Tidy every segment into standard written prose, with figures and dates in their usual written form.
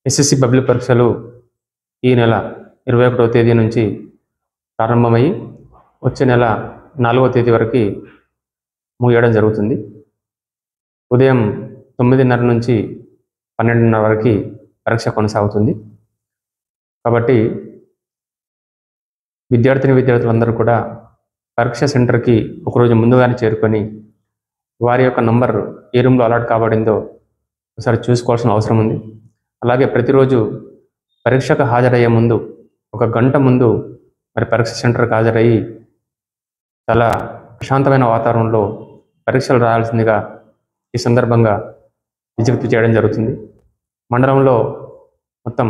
SSC public పరీక్షలు ఈ నెల 21వ తేదీ నుంచి ప్రారంభమయ్యి వచ్చే నెల 4వ తేదీ వరకు ముగియడం జరుగుతుంది. ఉదయం 9:30 నుంచి 12:30 వరకు పరీక్ష కొనసాగుతుంది. కాబట్టి విద్యార్థులందరూ కూడా పరీక్ష సెంటర్కి ఒకరోజు ముందుగానే చేరుకొని వారి యొక్క నంబర్ ఏ రూమ్లో అలాట్ కాబడిందో ఒకసారి చూసుకోవాల్సిన అవసరం ఉంది. అలాగే ప్రతిరోజు పరీక్షకు హాజరయ్యే ముందు 1 గంట ముందు మరి పరీక్ష సెంటర్కి హాజరయ్యి చాలా ప్రశాంతమైన వాతావరణంలో పరీక్షలు రాయాల్సిందిగా ఈ సందర్భంగా విజ్ఞప్తి చేయడం జరుగుతుంది. మండలంలో మొత్తం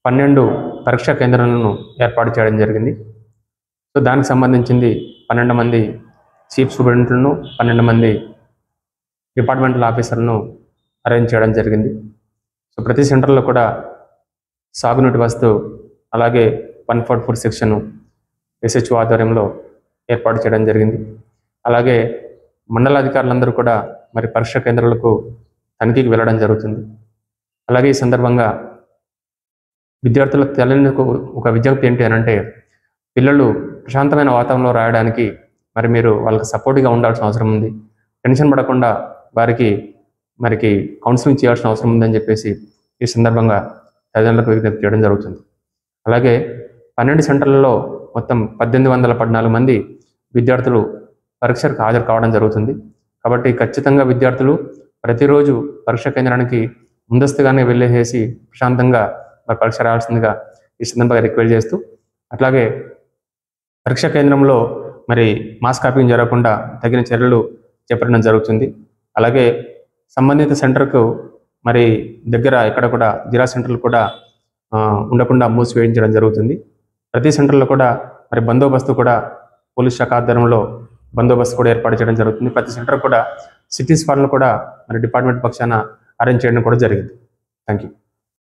12 పరీక్షా కేంద్రాలను ఏర్పాటు చేయడం జరిగింది. సో దానికి సంబంధించింది 12 మంది చీఫ్ స్టూడెంట్లను 12 మంది డిపార్ట్మెంటల్ ఆఫీసర్లను అరేంజ్ చేయడం జరిగింది. సో ప్రతి సెంటర్లో కూడా సాగునీటి వస్తు అలాగే 144 సెక్షన్ SHO ఆధ్వర్యంలో ఏర్పాటు చేయడం జరిగింది. అలాగే మండల అధికారులందరూ కూడా మరి పరీక్ష కేంద్రాలకు తనిఖీకి వెళ్ళడం జరుగుతుంది. అలాగే ఈ సందర్భంగా విద్యార్థులకు తెలియని ఒక విజ్ఞప్తి ఏంటి అని అంటే, పిల్లలు ప్రశాంతమైన వాతావరణంలో రాయడానికి మరి మీరు వాళ్ళకి సపోర్ట్గా ఉండాల్సిన అవసరం ఉంది. టెన్షన్ పడకుండా వారికి కౌన్సిలింగ్ చేయాల్సిన అవసరం ఉందని చెప్పేసి ఈ సందర్భంగా తల్లిదండ్రులకు విజ్ఞప్తి చేయడం జరుగుతుంది. అలాగే 12 సెంటర్లలో మొత్తం 1814 మంది విద్యార్థులు పరీక్షకు హాజరు కావడం జరుగుతుంది. కాబట్టి ఖచ్చితంగా విద్యార్థులు ప్రతిరోజు పరీక్ష కేంద్రానికి ముందస్తుగానే వెళ్ళేసి ప్రశాంతంగా పరీక్ష రాయాల్సిందిగా ఈ సందర్భంగా రిక్వెస్ట్ చేస్తూ, అట్లాగే పరీక్ష కేంద్రంలో మరి మాస్ కాపీయింగ్ జరగకుండా తగిన చర్యలు చేపట్టడం జరుగుతుంది. అలాగే సంబంధిత సెంటర్కు మరి దగ్గర ఎక్కడ కూడా జిల్లా సెంటర్లు కూడా ఉండకుండా మూసివేయించడం జరుగుతుంది. ప్రతి సెంటర్లో కూడా మరి బందోబస్తు కూడా పోలీస్ శాఖ ఆధ్వర్యంలో బందోబస్తు కూడా ఏర్పాటు చేయడం జరుగుతుంది. ప్రతి సెంటర్ కూడా సిటీ స్పాట్లను కూడా మరి డిపార్ట్మెంట్ పక్షాన అరేంజ్ చేయడం కూడా జరిగింది. Thank you.